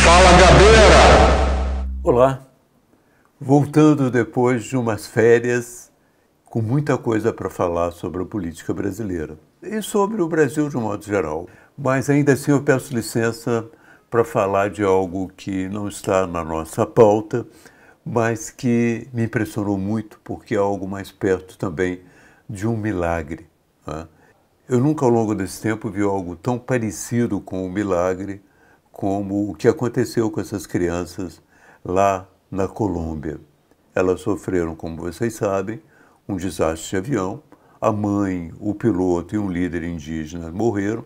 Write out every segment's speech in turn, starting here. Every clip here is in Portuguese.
Fala, Gabeira! Olá, voltando depois de umas férias com muita coisa para falar sobre a política brasileira e sobre o Brasil de um modo geral. Mas ainda assim eu peço licença para falar de algo que não está na nossa pauta, mas que me impressionou muito porque é algo mais perto também de um milagre, né? Eu nunca ao longo desse tempo vi algo tão parecido com um milagre como o que aconteceu com essas crianças lá na Colômbia. Elas sofreram, como vocês sabem, um desastre de avião. A mãe, o piloto e um líder indígena morreram.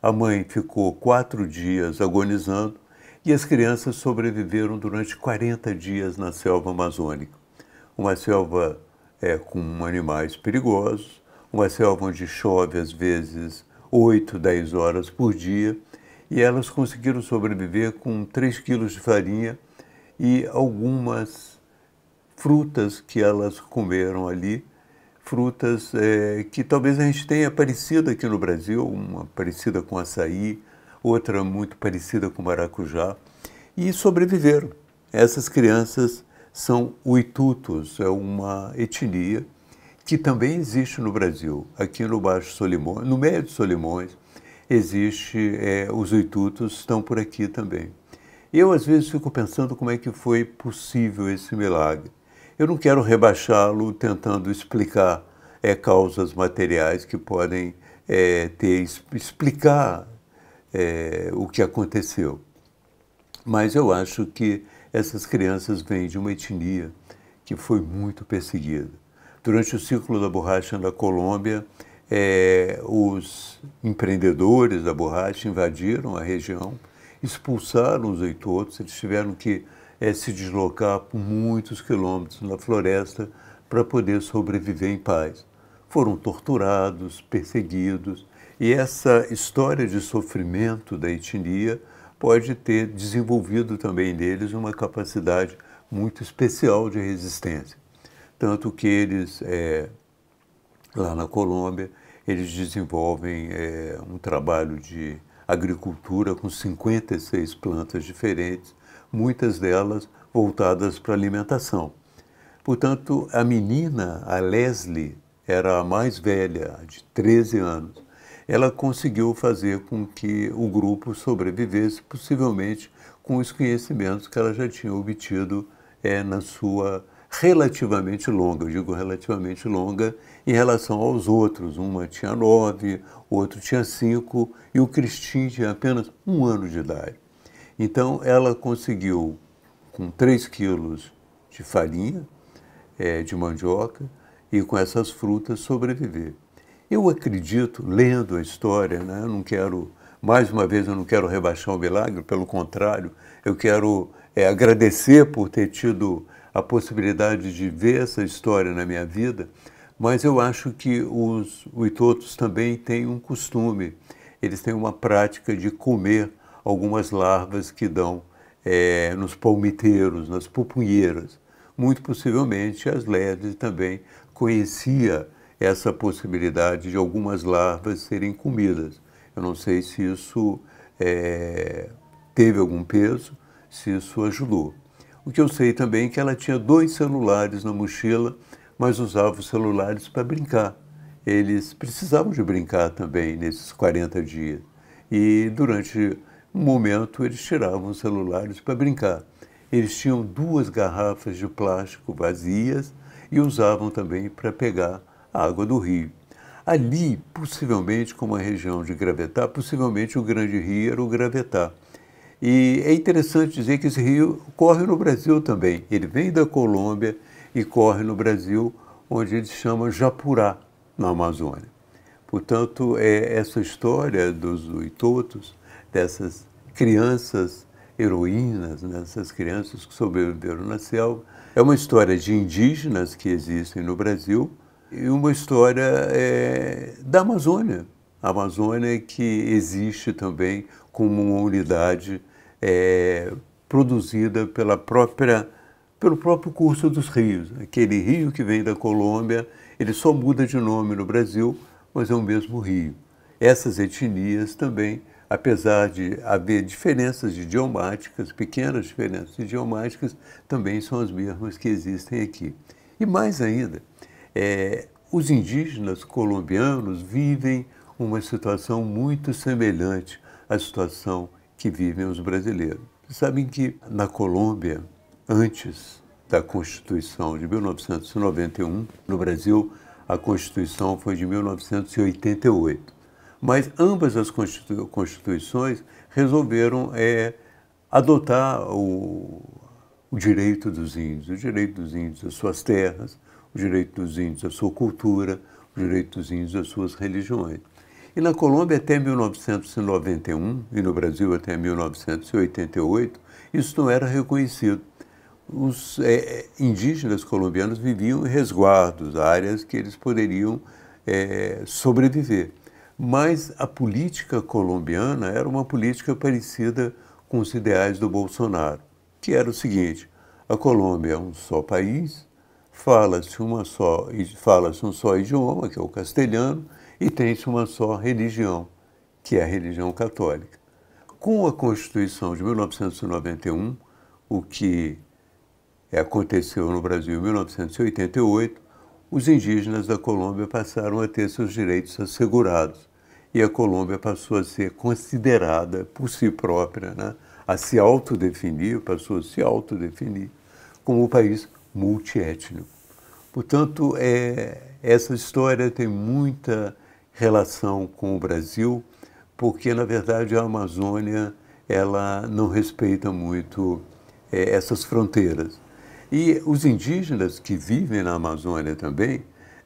A mãe ficou 4 dias agonizando e as crianças sobreviveram durante 40 dias na selva amazônica. Uma selva com animais perigosos, uma selva onde chove às vezes 8, 10 horas por dia, e elas conseguiram sobreviver com 3 quilos de farinha e algumas frutas que elas comeram ali, frutas que talvez a gente tenha parecido aqui no Brasil, uma parecida com açaí, outra muito parecida com maracujá, e sobreviveram. Essas crianças são Huitutos, é uma etnia que também existe no Brasil. Aqui no Baixo Solimões, no meio de Solimões, existe, os Huitutos estão por aqui também. Eu, às vezes, fico pensando como é que foi possível esse milagre. Eu não quero rebaixá-lo tentando explicar causas materiais que podem explicar o que aconteceu. Mas eu acho que essas crianças vêm de uma etnia que foi muito perseguida. Durante o ciclo da borracha na Colômbia, os empreendedores da borracha invadiram a região, expulsaram os Huitutos, eles tiveram que se deslocar por muitos quilômetros na floresta para poder sobreviver em paz. Foram torturados, perseguidos, e essa história de sofrimento da etnia pode ter desenvolvido também neles uma capacidade muito especial de resistência. Tanto que eles, lá na Colômbia, eles desenvolvem um trabalho de agricultura com 56 plantas diferentes, muitas delas voltadas para alimentação. Portanto, a menina, a Leslie, era a mais velha, de 13 anos. Ela conseguiu fazer com que o grupo sobrevivesse, possivelmente com os conhecimentos que ela já tinha obtido na sua relativamente longa, eu digo relativamente longa, em relação aos outros. Uma tinha 9, o outro tinha 5 e o Cristin tinha apenas 1 ano de idade. Então, ela conseguiu, com 3 quilos de farinha, de mandioca, e com essas frutas sobreviver. Eu acredito, lendo a história, né, eu não quero, mais uma vez, eu não quero rebaixar o milagre, pelo contrário, eu quero agradecer por ter tido a possibilidade de ver essa história na minha vida, mas eu acho que os Huitutos também têm um costume, eles têm uma prática de comer algumas larvas que dão nos palmiteiros, nas pupunheiras. Muito possivelmente as Leslie também conhecia essa possibilidade de algumas larvas serem comidas. Eu não sei se isso teve algum peso, se isso ajudou. O que eu sei também é que ela tinha 2 celulares na mochila, mas usava os celulares para brincar. Eles precisavam de brincar também nesses 40 dias. E durante um momento eles tiravam os celulares para brincar. Eles tinham 2 garrafas de plástico vazias e usavam também para pegar a água do rio. Ali, possivelmente, como a região de Gravetá, possivelmente o grande rio era o Gravetá. E é interessante dizer que esse rio corre no Brasil também. Ele vem da Colômbia e corre no Brasil, onde ele se chama Japurá, na Amazônia. Portanto, essa história dos Huitutos, dessas crianças heroínas, né, essas crianças que sobreviveram na selva, é uma história de indígenas que existem no Brasil e uma história da Amazônia. A Amazônia que existe também como uma unidade produzida pelo próprio curso dos rios. Aquele rio que vem da Colômbia, ele só muda de nome no Brasil, mas é o mesmo rio. Essas etnias também apesar de haver diferenças idiomáticas, pequenas diferenças idiomáticas, também são as mesmas que existem aqui. E mais ainda, os indígenas colombianos vivem uma situação muito semelhante à situação que vivem os brasileiros. Vocês sabem que na Colômbia, antes da Constituição de 1991, no Brasil, a Constituição foi de 1988. Mas ambas as constituições resolveram adotar o direito dos índios às suas terras, o direito dos índios à sua cultura, o direito dos índios às suas religiões. E na Colômbia até 1991, e no Brasil até 1988, isso não era reconhecido. Os indígenas colombianos viviam em resguardos, áreas que eles poderiam sobreviver. Mas a política colombiana era uma política parecida com os ideais do Bolsonaro, que era o seguinte: a Colômbia é um só país, fala-se um só idioma, que é o castelhano, e tem-se uma só religião, que é a religião católica. Com a Constituição de 1991, o que aconteceu no Brasil em 1988, os indígenas da Colômbia passaram a ter seus direitos assegurados e a Colômbia passou a ser considerada por si própria, né, passou a se autodefinir como um país multiétnico. Portanto, essa história tem muita relação com o Brasil, porque, na verdade, a Amazônia ela não respeita muito essas fronteiras. E os indígenas que vivem na Amazônia também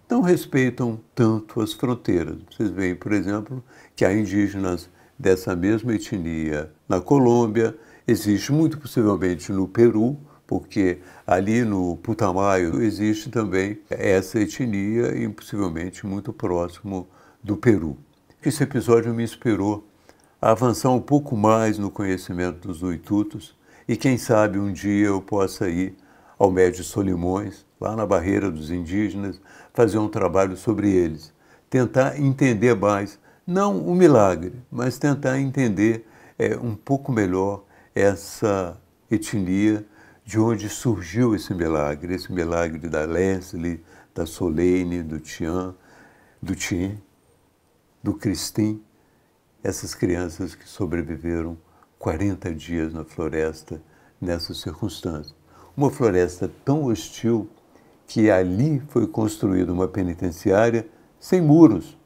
não respeitam tanto as fronteiras. Vocês veem, por exemplo, que há indígenas dessa mesma etnia na Colômbia, existe muito possivelmente no Peru, porque ali no Putumayo existe também essa etnia e possivelmente muito próximo do Peru. Esse episódio me inspirou a avançar um pouco mais no conhecimento dos Uitutos e quem sabe um dia eu possa ir ao Médio Solimões, lá na barreira dos indígenas, fazer um trabalho sobre eles, tentar entender mais, não o milagre, mas tentar entender um pouco melhor essa etnia, de onde surgiu esse milagre da Leslie, da Solene, do Tian, do Tien, do Cristin, essas crianças que sobreviveram 40 dias na floresta nessas circunstâncias. Uma floresta tão hostil que ali foi construída uma penitenciária sem muros,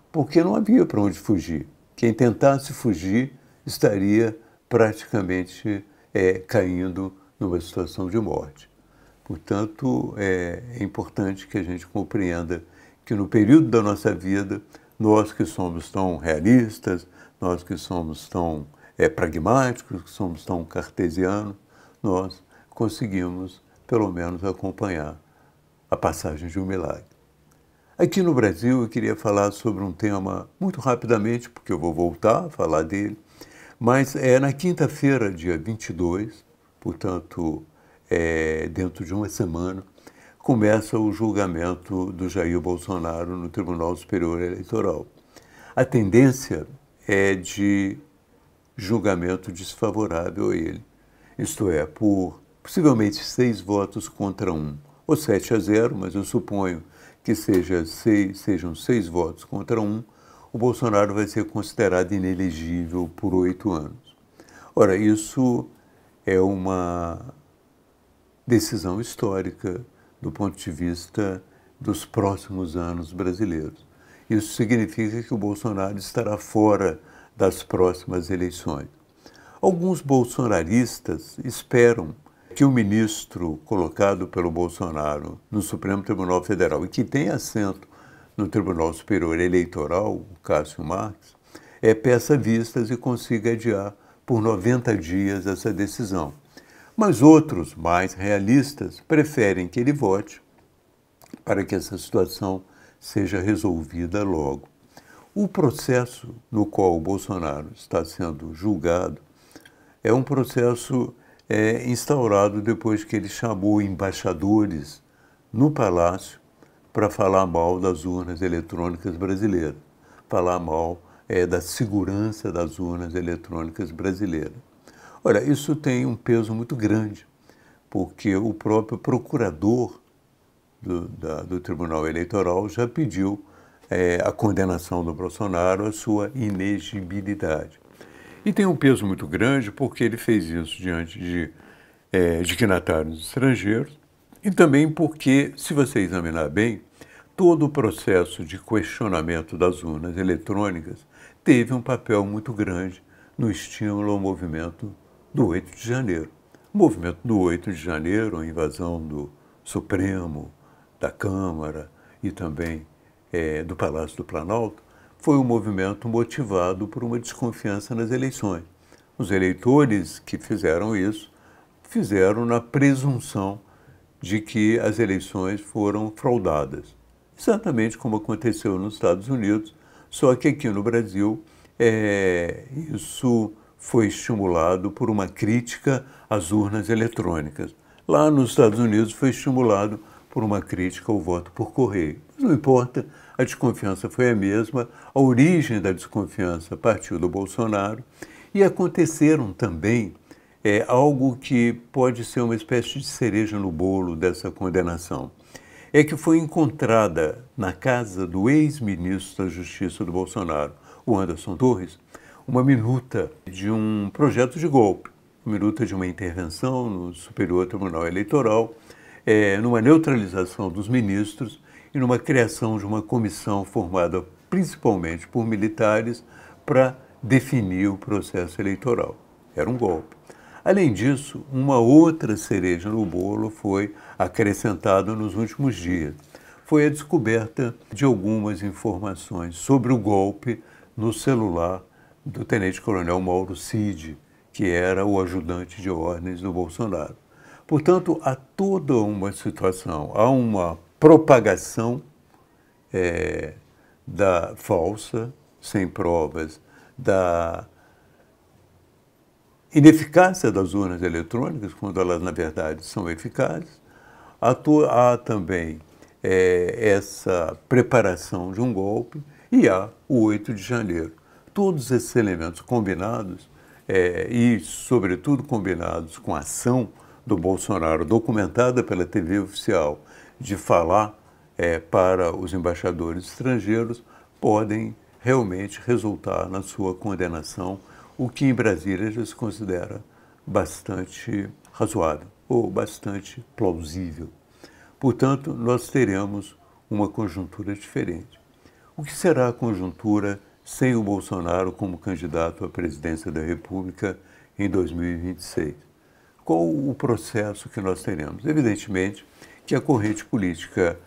porque não havia para onde fugir. Quem tentasse fugir estaria praticamente caindo numa situação de morte. Portanto, é importante que a gente compreenda que no período da nossa vida, nós que somos tão realistas, nós que somos tão pragmáticos, que somos tão cartesianos, nós conseguimos, pelo menos, acompanhar a passagem de um milagre. Aqui no Brasil, eu queria falar sobre um tema muito rapidamente, porque eu vou voltar a falar dele, mas na quinta-feira, dia 22, portanto, dentro de uma semana, começa o julgamento do Jair Bolsonaro no Tribunal Superior Eleitoral. A tendência é de julgamento desfavorável a ele, isto é, por possivelmente 6 votos contra 1, ou 7-0, mas eu suponho que sejam 6 votos contra 1, o Bolsonaro vai ser considerado inelegível por 8 anos. Ora, isso é uma decisão histórica do ponto de vista dos próximos anos brasileiros. Isso significa que o Bolsonaro estará fora das próximas eleições. Alguns bolsonaristas esperam que o ministro colocado pelo Bolsonaro no Supremo Tribunal Federal e que tem assento no Tribunal Superior Eleitoral, o Cássio Marques, peça vistas e consiga adiar por 90 dias essa decisão. Mas outros, mais realistas, preferem que ele vote para que essa situação seja resolvida logo. O processo no qual o Bolsonaro está sendo julgado é um processo instaurado depois que ele chamou embaixadores no Palácio para falar mal das urnas eletrônicas brasileiras, falar mal da segurança das urnas eletrônicas brasileiras. Olha, isso tem um peso muito grande, porque o próprio procurador do Tribunal Eleitoral já pediu a condenação do Bolsonaro, a sua inegibilidade. E tem um peso muito grande porque ele fez isso diante de dignatários estrangeiros e também porque, se você examinar bem, todo o processo de questionamento das urnas eletrônicas teve um papel muito grande no estímulo ao movimento do 8 de janeiro. O movimento do 8 de janeiro, a invasão do Supremo, da Câmara e também do Palácio do Planalto, foi um movimento motivado por uma desconfiança nas eleições. Os eleitores que fizeram isso fizeram na presunção de que as eleições foram fraudadas. Exatamente como aconteceu nos Estados Unidos, só que aqui no Brasil isso foi estimulado por uma crítica às urnas eletrônicas. Lá nos Estados Unidos foi estimulado por uma crítica ao voto por correio. Mas não importa, a desconfiança foi a mesma, a origem da desconfiança partiu do Bolsonaro e aconteceram também algo que pode ser uma espécie de cereja no bolo dessa condenação. É que foi encontrada na casa do ex-ministro da Justiça do Bolsonaro, o Anderson Torres, uma minuta de um projeto de golpe, uma minuta de uma intervenção no Superior Tribunal Eleitoral, numa neutralização dos ministros e numa criação de uma comissão formada principalmente por militares para definir o processo eleitoral. Era um golpe. Além disso, uma outra cereja no bolo foi acrescentada nos últimos dias. Foi a descoberta de algumas informações sobre o golpe no celular do tenente-coronel Mauro Cid, que era o ajudante de ordens do Bolsonaro. Portanto, há toda uma situação, há uma propagação da falsa, sem provas, da ineficácia das urnas eletrônicas, quando elas, na verdade, são eficazes. Há também essa preparação de um golpe e há o 8 de janeiro. Todos esses elementos combinados e, sobretudo, combinados com a ação do Bolsonaro, documentada pela TV oficial, de falar para os embaixadores estrangeiros, podem realmente resultar na sua condenação, o que em Brasília já se considera bastante razoável ou bastante plausível. Portanto, nós teremos uma conjuntura diferente. O que será a conjuntura sem o Bolsonaro como candidato à presidência da República em 2026? Qual o processo que nós teremos? Evidentemente que a corrente política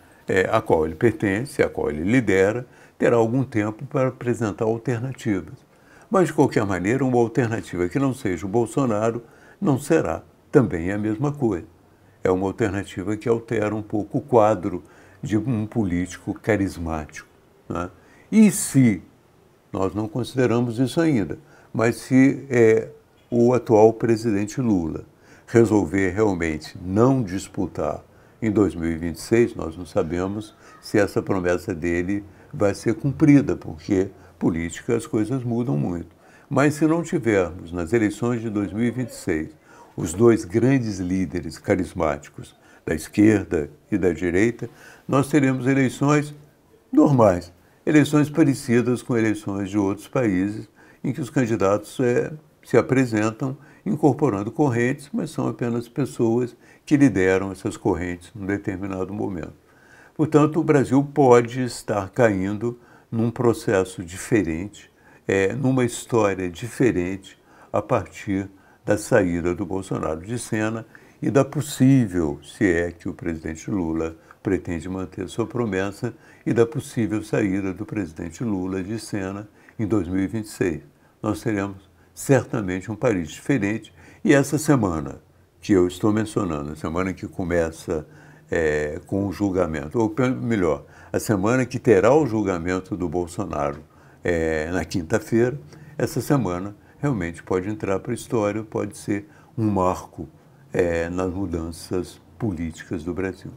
a qual ele pertence, a qual ele lidera, terá algum tempo para apresentar alternativas. Mas, de qualquer maneira, uma alternativa que não seja o Bolsonaro não será também a mesma coisa. É uma alternativa que altera um pouco o quadro de um político carismático, né? E se, nós não consideramos isso ainda, mas se o atual presidente Lula resolver realmente não disputar em 2026, nós não sabemos se essa promessa dele vai ser cumprida, porque política as coisas mudam muito. Mas se não tivermos nas eleições de 2026 os dois grandes líderes carismáticos da esquerda e da direita, nós teremos eleições normais, eleições parecidas com eleições de outros países em que os candidatos se apresentam incorporando correntes, mas são apenas pessoas que lideram essas correntes num determinado momento. Portanto, o Brasil pode estar caindo num processo diferente, numa história diferente, a partir da saída do Bolsonaro de cena e da possível, se é que o presidente Lula pretende manter sua promessa, e da possível saída do presidente Lula de cena em 2026. Nós teremos certamente um país diferente, e essa semana que eu estou mencionando, a semana que começa com o julgamento, ou melhor, a semana que terá o julgamento do Bolsonaro na quinta-feira, essa semana realmente pode entrar para a história, pode ser um marco nas mudanças políticas do Brasil.